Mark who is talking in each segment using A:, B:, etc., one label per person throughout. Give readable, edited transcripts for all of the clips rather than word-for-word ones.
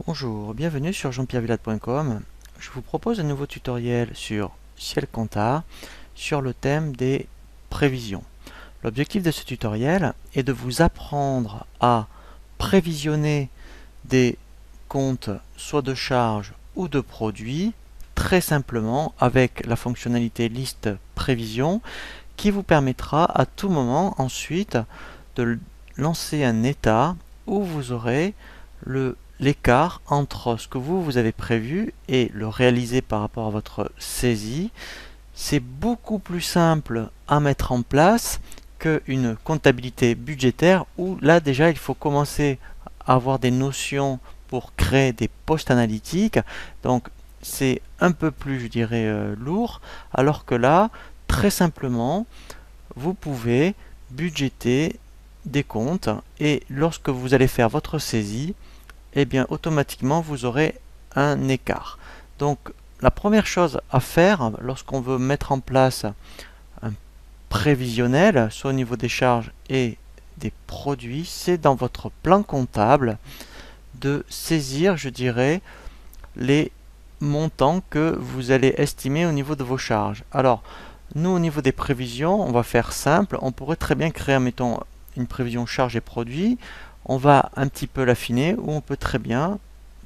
A: Bonjour, bienvenue sur jean-pierre-villade.com. Je vous propose un nouveau tutoriel sur Ciel Compta sur le thème des prévisions. L'objectif de ce tutoriel est de vous apprendre à prévisionner des comptes soit de charges ou de produits très simplement avec la fonctionnalité liste prévision qui vous permettra à tout moment ensuite de lancer un état où vous aurez l'écart entre ce que vous avez prévu et le réalisé par rapport à votre saisie. C'est beaucoup plus simple à mettre en place qu'une comptabilité budgétaire où là déjà il faut commencer à avoir des notions pour créer des postes analytiques. Donc c'est un peu plus, je dirais, lourd, alors que là, très simplement, vous pouvez budgéter des comptes et lorsque vous allez faire votre saisie, eh bien automatiquement vous aurez un écart. Donc la première chose à faire lorsqu'on veut mettre en place un prévisionnel, soit au niveau des charges et des produits, c'est dans votre plan comptable de saisir, je dirais, les montants que vous allez estimer au niveau de vos charges. Alors, nous, au niveau des prévisions, on va faire simple. On pourrait très bien créer, mettons, une prévision charges et produits. On va un petit peu l'affiner, ou on peut très bien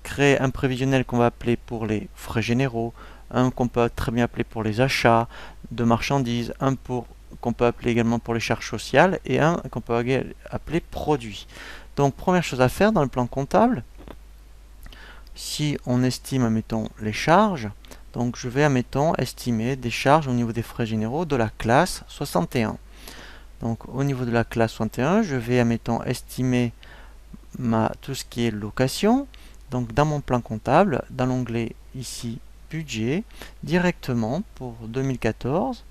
A: créer un prévisionnel qu'on va appeler pour les frais généraux, un qu'on peut très bien appeler pour les achats de marchandises, un qu'on peut appeler également pour les charges sociales, et un qu'on peut appeler produits. Donc, première chose à faire dans le plan comptable, si on estime, admettons, les charges, donc je vais, admettons, estimer des charges au niveau des frais généraux de la classe 61. Donc au niveau de la classe 61, je vais, admettons, estimer tout ce qui est location. Donc dans mon plan comptable, dans l'onglet ici, budget, directement pour 2014,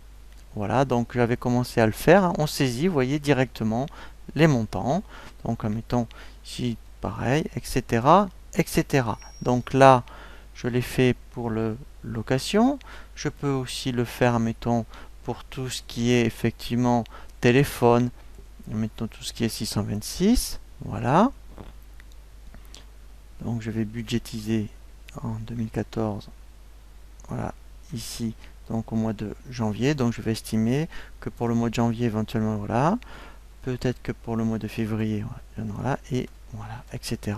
A: voilà, donc j'avais commencé à le faire, hein. On saisit, vous voyez, directement les montants. Donc admettons ici, pareil, etc., etc. Donc là, je l'ai fait pour le location. Je peux aussi le faire, mettons, pour tout ce qui est effectivement téléphone. Mettons tout ce qui est 626. Voilà. Donc je vais budgétiser en 2014. Voilà, ici, donc au mois de janvier. Donc je vais estimer que pour le mois de janvier, éventuellement, voilà. Peut-être que pour le mois de février, voilà, et voilà, etc.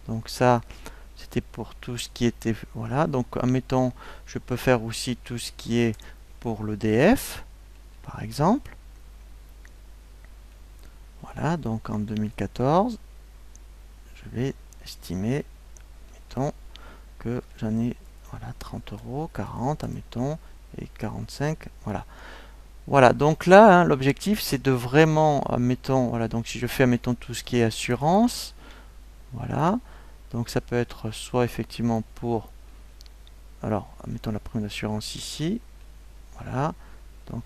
A: Donc ça, c'était pour tout ce qui était, voilà. Donc admettons, je peux faire aussi tout ce qui est pour l'EDF, par exemple. Voilà, donc en 2014, je vais estimer, mettons, que j'en ai, voilà, 30 euros, 40, admettons, et 45, voilà. Voilà, donc là, hein, l'objectif, c'est de vraiment, admettons, voilà, donc si je fais, admettons, tout ce qui est assurance, voilà, donc ça peut être soit effectivement pour, alors, admettons la prime d'assurance ici, voilà, donc,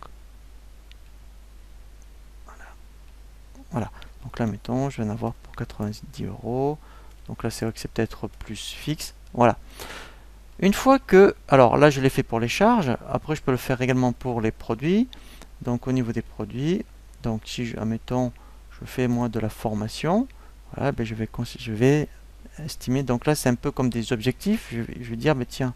A: voilà, donc là, mettons, je vais en avoir pour 90 euros, donc là, c'est vrai que c'est peut-être plus fixe, voilà. Une fois que, alors là, je l'ai fait pour les charges, après, je peux le faire également pour les produits, donc au niveau des produits, donc si, admettons, je fais moi de la formation, voilà, ben je vais estimer, donc là c'est un peu comme des objectifs, je vais dire, ben tiens,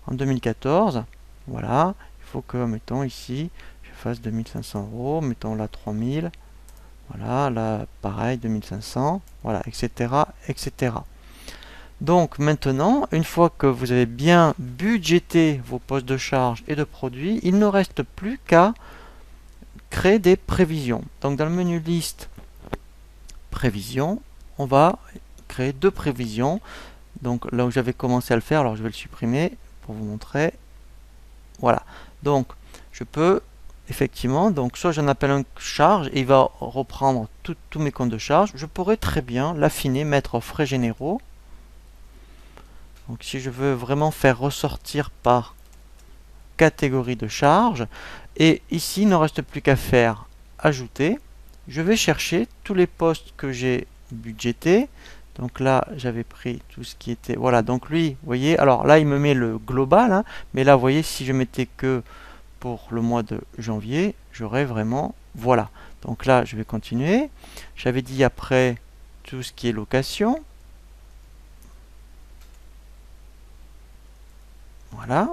A: en 2014, voilà, il faut que, mettons ici, je fasse 2500 euros, mettons là 3000, voilà, là pareil, 2500, voilà, etc., etc. Donc maintenant, une fois que vous avez bien budgété vos postes de charge et de produits, il ne reste plus qu'à créer des prévisions. Donc dans le menu liste prévision, on va créer deux prévisions. Donc là où j'avais commencé à le faire, alors je vais le supprimer pour vous montrer. Voilà. Donc je peux effectivement, donc soit j'en appelle un charge et il va reprendre tous mes comptes de charge. Je pourrais très bien l'affiner, mettre frais généraux. Donc si je veux vraiment faire ressortir par catégorie de charge, et ici il ne reste plus qu'à faire ajouter. Je vais chercher tous les postes que j'ai budgétés. Donc là, j'avais pris tout ce qui était... Voilà, donc lui, vous voyez, alors là, il me met le global, hein, mais là, vous voyez, si je mettais que pour le mois de janvier, j'aurais vraiment... Voilà, donc là, je vais continuer. J'avais dit après tout ce qui est location. Voilà.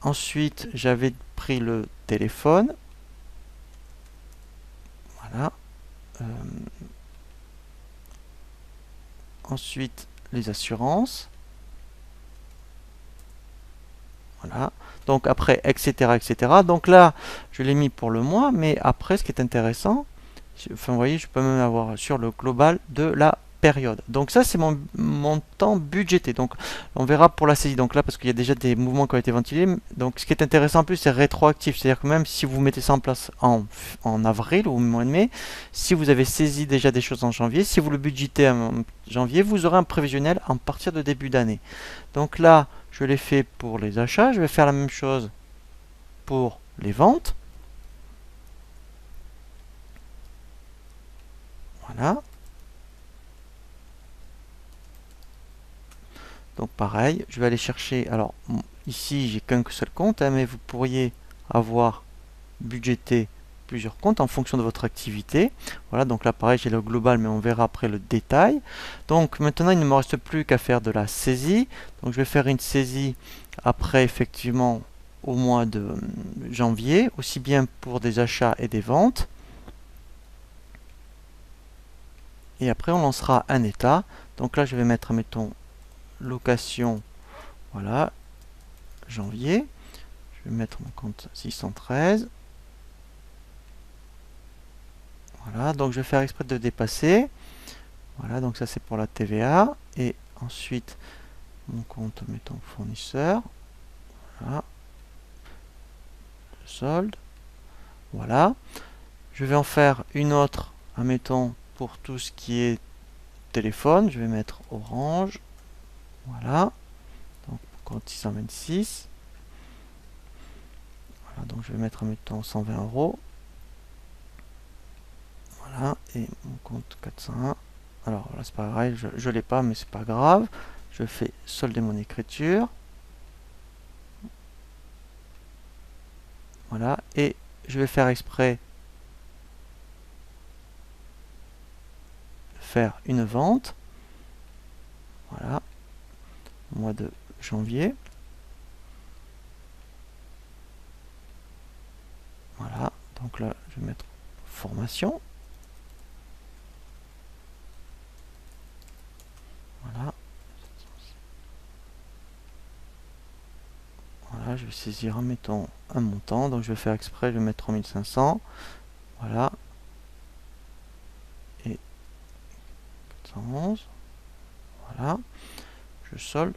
A: Ensuite, j'avais pris le téléphone. Voilà. Ensuite, les assurances. Voilà. Donc après, etc., etc. Donc là, je l'ai mis pour le mois, mais après, ce qui est intéressant, enfin, vous voyez, je peux même avoir sur le global de la période. Donc ça, c'est mon montant budgété. Donc on verra pour la saisie. Donc là, parce qu'il y a déjà des mouvements qui ont été ventilés. Donc ce qui est intéressant en plus, c'est rétroactif. C'est-à-dire que même si vous mettez ça en place en avril ou au mois de mai, si vous avez saisi déjà des choses en janvier, si vous le budgétez en janvier, vous aurez un prévisionnel à partir de début d'année. Donc là, je l'ai fait pour les achats. Je vais faire la même chose pour les ventes. Voilà. Donc pareil, je vais aller chercher. Alors ici, j'ai qu'un seul compte, hein, mais vous pourriez avoir budgété plusieurs comptes en fonction de votre activité. Voilà, donc là pareil, j'ai le global, mais on verra après le détail. Donc maintenant, il ne me reste plus qu'à faire de la saisie. Donc je vais faire une saisie après effectivement au mois de janvier, aussi bien pour des achats et des ventes. Et après, on lancera un état. Donc là, je vais mettre, mettons, location, voilà, janvier. Je vais mettre mon compte 613. Voilà, donc je vais faire exprès de dépasser. Voilà, donc ça c'est pour la TVA. Et ensuite, mon compte, mettons, fournisseur. Voilà. Solde. Voilà. Je vais en faire une autre, admettons, pour tout ce qui est téléphone. Je vais mettre Orange. Voilà. Donc, compte 626. Voilà, donc je vais mettre, mettons, 120 €. Voilà, et mon compte 401. Alors là, c'est pas pareil, je l'ai pas, mais c'est pas grave. Je fais solder mon écriture. Voilà, et je vais faire exprès de faire une vente. Voilà, au mois de janvier. Voilà, donc là, je vais mettre formation. Voilà. Voilà, je vais saisir, mettons, un montant. Donc je vais faire exprès, je vais mettre 3500. Voilà. Et 411. Voilà. Je solde.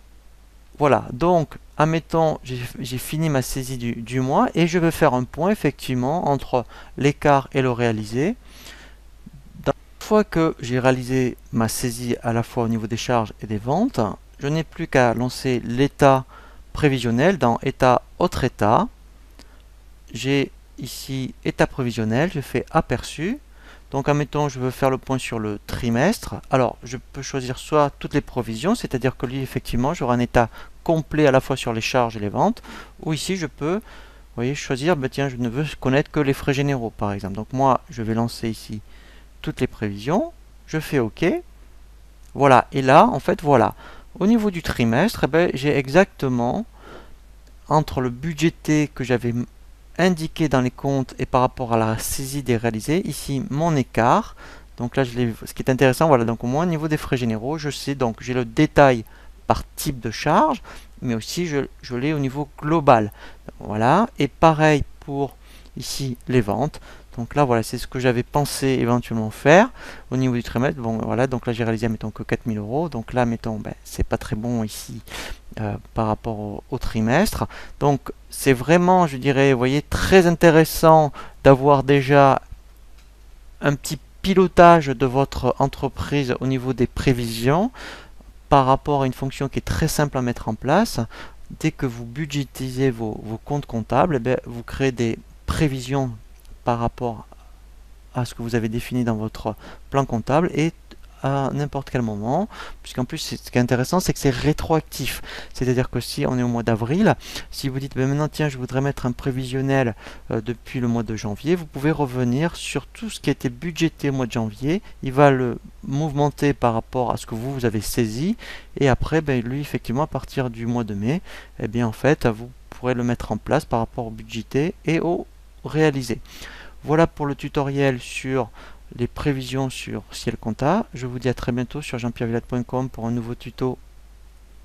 A: Voilà, donc, admettons, j'ai fini ma saisie du mois et je vais faire un point, effectivement, entre l'écart et le réalisé. Une fois que j'ai réalisé ma saisie à la fois au niveau des charges et des ventes, je n'ai plus qu'à lancer l'état prévisionnel dans état autre état. J'ai ici état prévisionnel, je fais aperçu. Donc, admettons, je veux faire le point sur le trimestre. Alors, je peux choisir soit toutes les provisions, c'est-à-dire que lui, effectivement, j'aurai un état complet à la fois sur les charges et les ventes. Ou ici, je peux, vous voyez, choisir, ben, tiens, je ne veux connaître que les frais généraux, par exemple. Donc, moi, je vais lancer ici toutes les prévisions. Je fais OK. Voilà. Et là, en fait, voilà. Au niveau du trimestre, eh ben, j'ai exactement, entre le budgété que j'avais indiqué dans les comptes et par rapport à la saisie des réalisés, ici mon écart. Donc là, ce qui est intéressant, voilà, donc au moins au niveau des frais généraux, je sais, donc j'ai le détail par type de charge, mais aussi je l'ai au niveau global. Voilà, et pareil pour ici les ventes. Donc là, voilà, c'est ce que j'avais pensé éventuellement faire au niveau du trimestre. Bon, voilà, donc là, j'ai réalisé, mettons, que 4000 €. Donc là, mettons, ben, c'est pas très bon ici par rapport au trimestre. Donc, c'est vraiment, je dirais, vous voyez, très intéressant d'avoir déjà un petit pilotage de votre entreprise au niveau des prévisions par rapport à une fonction qui est très simple à mettre en place. Dès que vous budgétisez vos comptes comptables, eh bien, vous créez des prévisions par rapport à ce que vous avez défini dans votre plan comptable et à n'importe quel moment, puisqu'en plus ce qui est intéressant c'est que c'est rétroactif, c'est-à-dire que si on est au mois d'avril, si vous dites ben maintenant tiens je voudrais mettre un prévisionnel depuis le mois de janvier, vous pouvez revenir sur tout ce qui a été budgété au mois de janvier, il va le mouvementer par rapport à ce que vous avez saisi, et après ben, lui effectivement à partir du mois de mai, eh bien en fait vous pourrez le mettre en place par rapport au budgété et au réalisé. Voilà pour le tutoriel sur les prévisions sur Ciel Compta. Je vous dis à très bientôt sur jeanpierrevillade.com pour un nouveau tuto